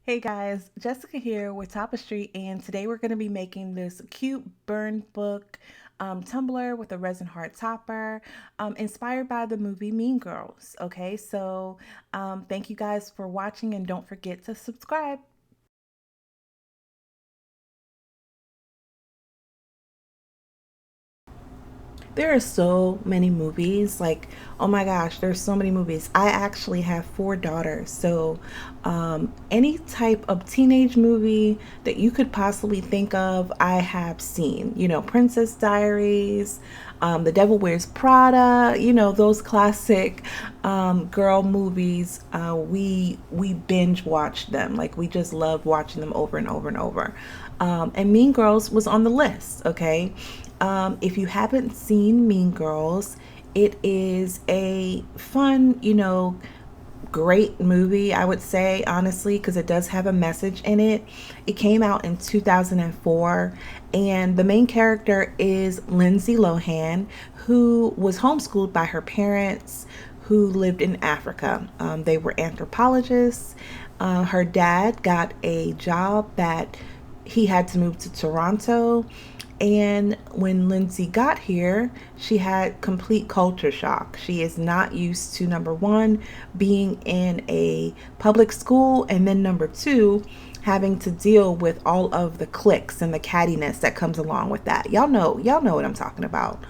Hey guys, Jessica here with Topistry, and today we're going to be making this cute burn book tumbler with a resin heart topper, inspired by the movie Mean Girls. Okay, so thank you guys for watching, and don't forget to subscribe. There are so many movies. Like, oh my gosh, there's so many movies. I actually have four daughters. So, any type of teenage movie that you could possibly think of, I have seen. Princess Diaries, The Devil Wears Prada, those classic girl movies. We binge watched them. Like, we just loved watching them over and over and over. And Mean Girls was on the list, okay? If you haven't seen Mean Girls, it is a fun, great movie, I would say, honestly, because it does have a message in it. It came out in 2004, and the main character is Lindsay Lohan, who was homeschooled by her parents who lived in Africa. They were anthropologists. Her dad got a job that he had to move to Toronto. And when Lindsay got here, she had complete culture shock. She is not used to, number one, being in a public school, and then number two, having to deal with all of the cliques and the cattiness that comes along with that. Y'all know what I'm talking about.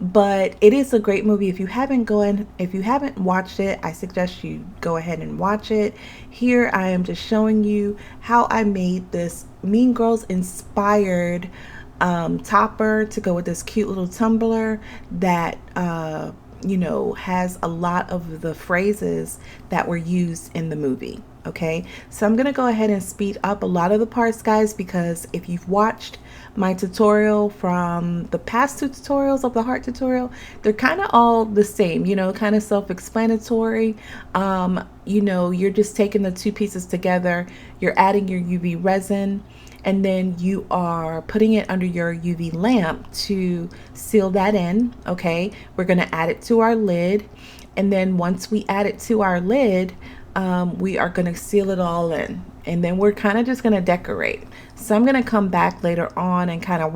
But it is a great movie. If you haven't watched it, I suggest you go ahead and watch it. Here I am just showing you how I made this Mean Girls inspired topper to go with this cute little tumbler that has a lot of the phrases that were used in the movie. Okay, so I'm gonna go ahead and speed up a lot of the parts, guys, because if you've watched my tutorial from the past two tutorials of the heart tutorial, they're kind of all the same, kind of self-explanatory. You're just taking the two pieces together, you're adding your UV resin, and then you are putting it under your UV lamp to seal that in. Okay, we're going to add it to our lid, and then once we add it to our lid, we are going to seal it all in, and then we're kind of just going to decorate. So I'm going to come back later on and kind of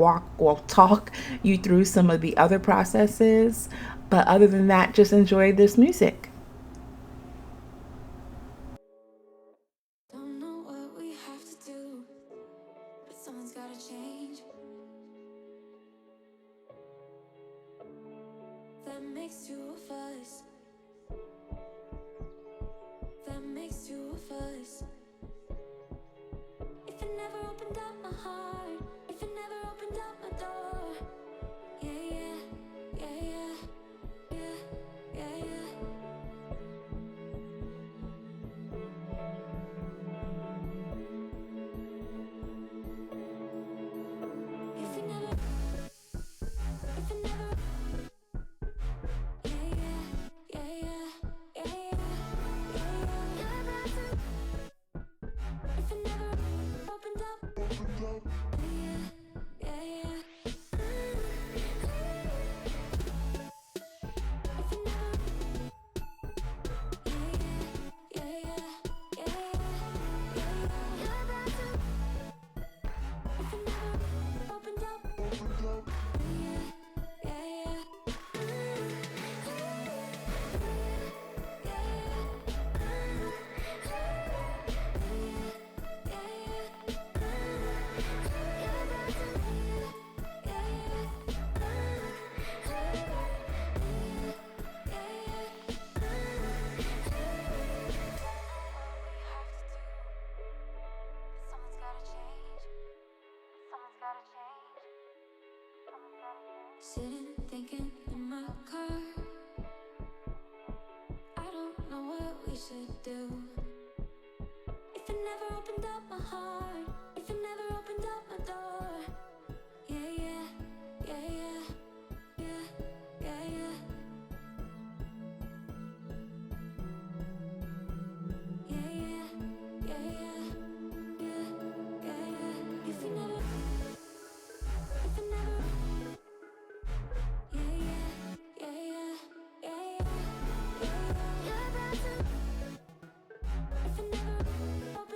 talk you through some of the other processes, but other than that, just enjoy this music. Don't know what we have to do, but someone's gotta change. That makes two of us. That makes two of us. If it never opened up my heart, if it never opened up my door, yeah, yeah, yeah, yeah, yeah, yeah, yeah. If it never, if it never, yeah, yeah, yeah, yeah, yeah, yeah, yeah. If it never opened up, yeah, yeah, yeah. If it never, yeah, yeah, yeah, yeah, yeah, yeah. If it never opened up, yeah, yeah, yeah. Sitting thinking in my car, I don't know what we should do. If it never opened up my heart, if it never opened up my door, yeah, yeah, yeah, yeah, yeah, yeah, yeah, yeah, yeah, yeah, yeah, yeah, yeah. If it never, if it never, yeah, yeah, yeah, yeah, yeah, yeah, yeah, yeah. If it never opened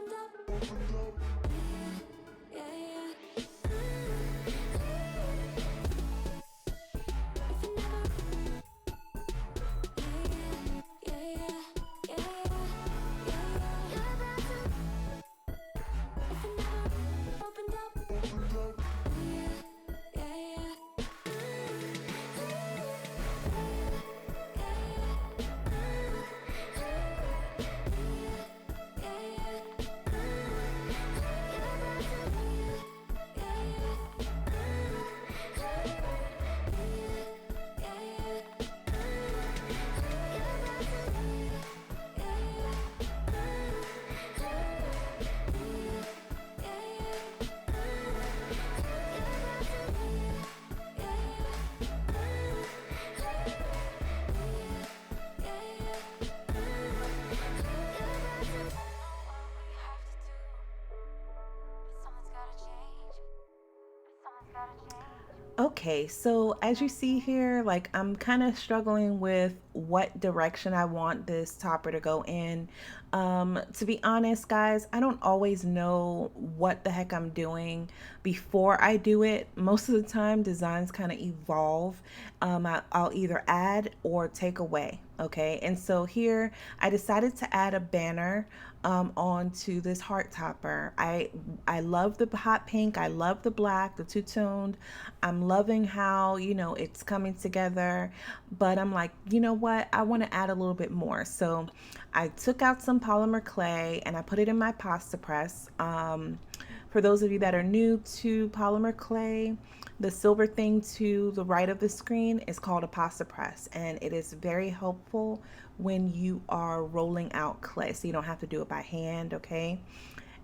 Okay, so as you see here, like I'm kind of struggling with what direction I want this topper to go in. To be honest, guys, I don't always know what the heck I'm doing before I do it. Most of the time, designs kind of evolve. I'll either add or take away. Okay, and so here I decided to add a banner onto this heart topper. I love the hot pink. I love the black, the two-toned. I'm loving how, it's coming together, but I'm like, you know what? I want to add a little bit more. So I took out some polymer clay and I put it in my pasta press. For those of you that are new to polymer clay, the silver thing to the right of the screen is called a pasta press, and it is very helpful when you are rolling out clay, so you don't have to do it by hand, okay?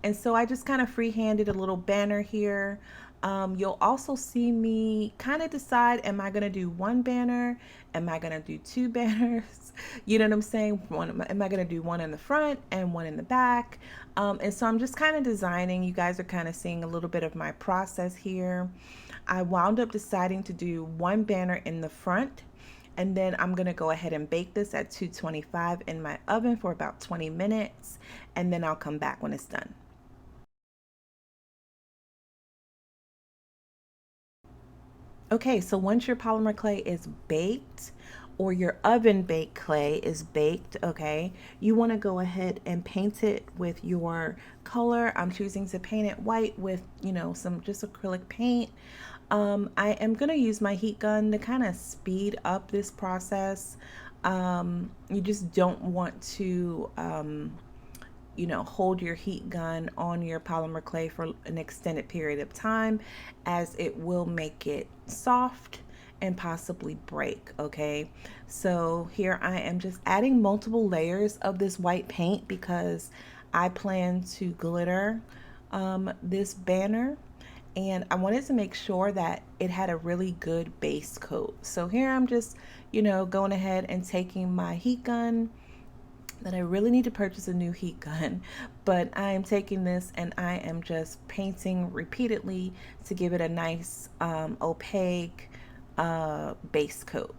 And so I just kind of freehanded a little banner here. You'll also see me kind of decide, am I going to do one banner? Am I going to do two banners? You know what I'm saying? Am I going to do one in the front and one in the back? And so I'm just kind of designing. You guys are kind of seeing a little bit of my process here. I wound up deciding to do one banner in the front, and then I'm gonna go ahead and bake this at 225 in my oven for about 20 minutes, and then I'll come back when it's done. Okay, so once your polymer clay is baked, or your oven baked clay is baked, okay, you want to go ahead and paint it with your color. I'm choosing to paint it white with, some just acrylic paint. I am going to use my heat gun to kind of speed up this process. You just don't want to hold your heat gun on your polymer clay for an extended period of time, as it will make it soft and possibly break. Okay, so here I am just adding multiple layers of this white paint because I plan to glitter this banner, and I wanted to make sure that it had a really good base coat. So here I'm just, going ahead and taking my heat gun, that I really need to purchase a new heat gun, but I am taking this and I am just painting repeatedly to give it a nice opaque base coat.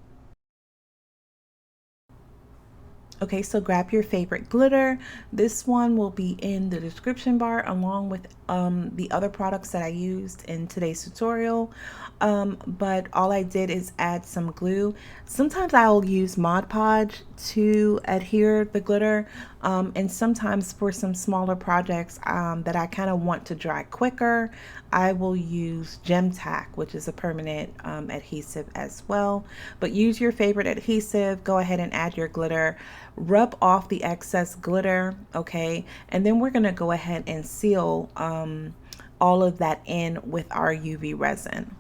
Okay, so grab your favorite glitter. This one will be in the description bar along with the other products that I used in today's tutorial. But all I did is add some glue. Sometimes I'll use Mod Podge to adhere the glitter, and sometimes for some smaller projects that I kind of want to dry quicker, I will use Gem Tack, which is a permanent adhesive as well. But use your favorite adhesive. Go ahead and add your glitter. Rub off the excess glitter, okay? And then we're gonna go ahead and seal all of that in with our UV resin.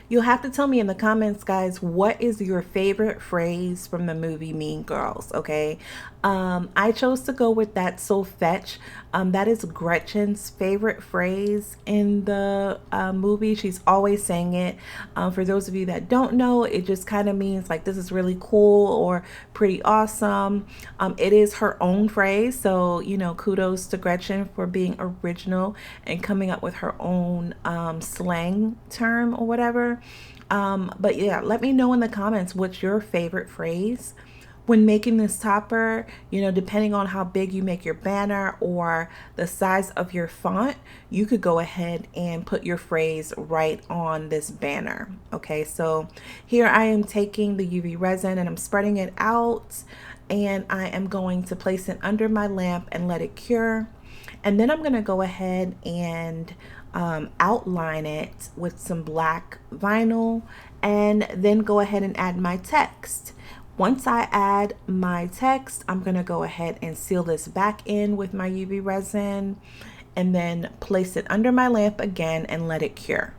You'll have to tell me in the comments, guys, what is your favorite phrase from the movie Mean Girls, okay? I chose to go with that so fetch. That is Gretchen's favorite phrase in the movie. She's always saying it. For those of you that don't know, it just kind of means like this is really cool or pretty awesome. It is her own phrase, so kudos to Gretchen for being original and coming up with her own slang term or whatever. But yeah, let me know in the comments what's your favorite phrase when making this topper. Depending on how big you make your banner or the size of your font, you could go ahead and put your phrase right on this banner. Okay, so here I am taking the UV resin and I'm spreading it out, and I am going to place it under my lamp and let it cure. And then I'm going to go ahead and outline it with some black vinyl, and then go ahead and add my text. Once I add my text, I'm going to go ahead and seal this back in with my UV resin, and then place it under my lamp again and let it cure.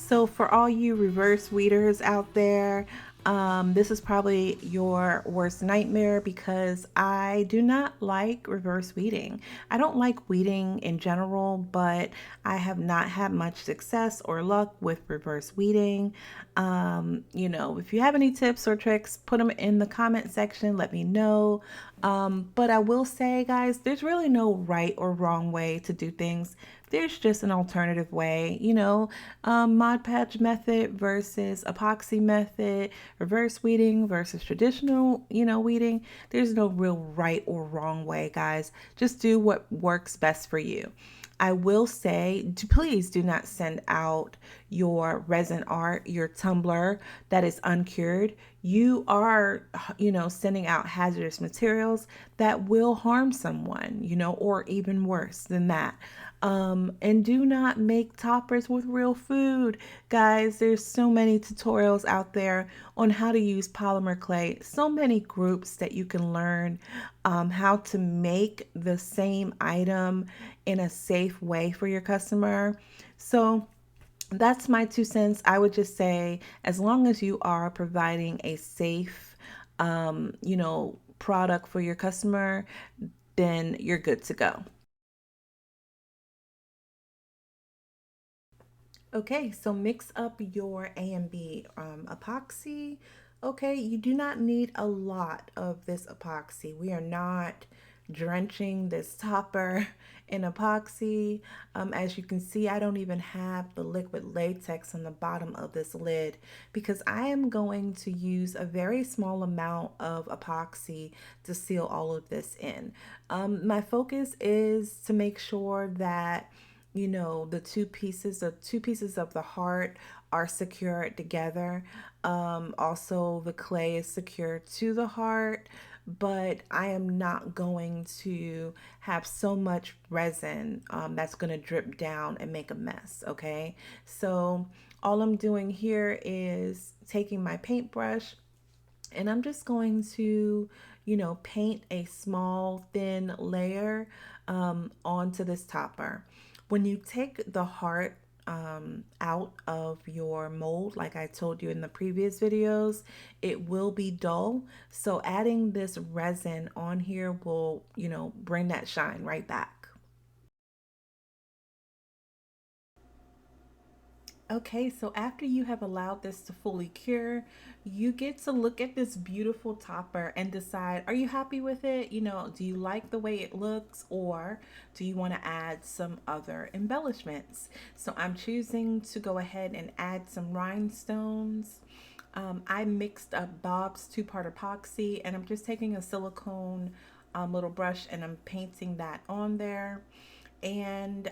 So for all you reverse weeders out there, this is probably your worst nightmare because I do not like reverse weeding. I don't like weeding in general, but I have not had much success or luck with reverse weeding. If you have any tips or tricks, put them in the comment section. Let me know. But I will say, guys, there's really no right or wrong way to do things. There's just an alternative way, Mod Podge method versus epoxy method, reverse weeding versus traditional, weeding. There's no real right or wrong way, guys. Just do what works best for you. I will say, please do not send out your resin art, your tumbler that is uncured. You are, sending out hazardous materials that will harm someone, or even worse than that. And do not make toppers with real food. Guys, there's so many tutorials out there on how to use polymer clay. So many groups that you can learn how to make the same item in a safe way for your customer. So that's my 2 cents. I would just say, as long as you are providing a safe, product for your customer, then you're good to go. Okay, so mix up your A and B epoxy. Okay, you do not need a lot of this epoxy. We are not drenching this topper in epoxy. As you can see, I don't even have the liquid latex on the bottom of this lid because I am going to use a very small amount of epoxy to seal all of this in. My focus is to make sure that the two pieces of the heart are secured together. Also, the clay is secured to the heart, but I am not going to have so much resin that's going to drip down and make a mess. Okay, so all I'm doing here is taking my paintbrush and I'm just going to, paint a small thin layer onto this topper. When you take the heart out of your mold, like I told you in the previous videos, it will be dull. So adding this resin on here will, bring that shine right back. Okay, so after you have allowed this to fully cure, you get to look at this beautiful topper and decide, are you happy with it? Do you like the way it looks, or do you want to add some other embellishments? So I'm choosing to go ahead and add some rhinestones. I mixed up Bob's two-part epoxy and I'm just taking a silicone little brush and I'm painting that on there. And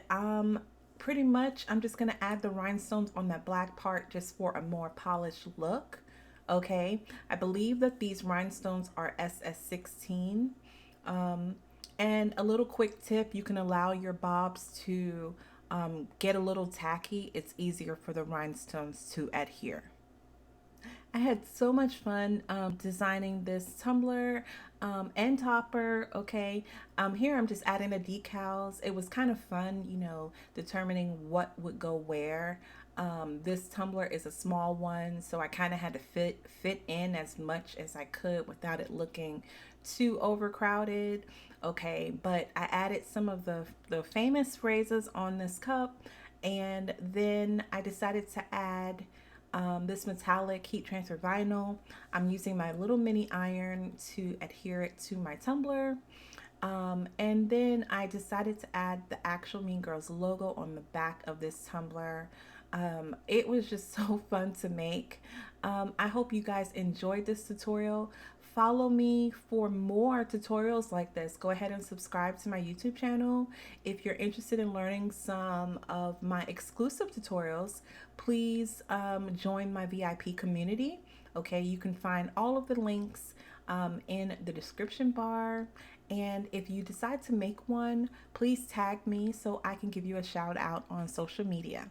pretty much I'm just going to add the rhinestones on that black part just for a more polished look. Okay, I believe that these rhinestones are SS16. Um, and a little quick tip, you can allow your bobs to get a little tacky. It's easier for the rhinestones to adhere. I had so much fun designing this tumbler and topper. Okay, here I'm just adding the decals. It was kind of fun, determining what would go where. This tumbler is a small one, so I kind of had to fit in as much as I could without it looking too overcrowded. Okay, but I added some of the famous phrases on this cup, and then I decided to add this metallic heat transfer vinyl. I'm using my little mini iron to adhere it to my tumbler. And then I decided to add the actual Mean Girls logo on the back of this tumbler. It was just so fun to make. I hope you guys enjoyed this tutorial. Follow me for more tutorials like this. Go ahead and subscribe to my YouTube channel. If you're interested in learning some of my exclusive tutorials, please join my VIP community. Okay, you can find all of the links in the description bar. And if you decide to make one, please tag me so I can give you a shout out on social media.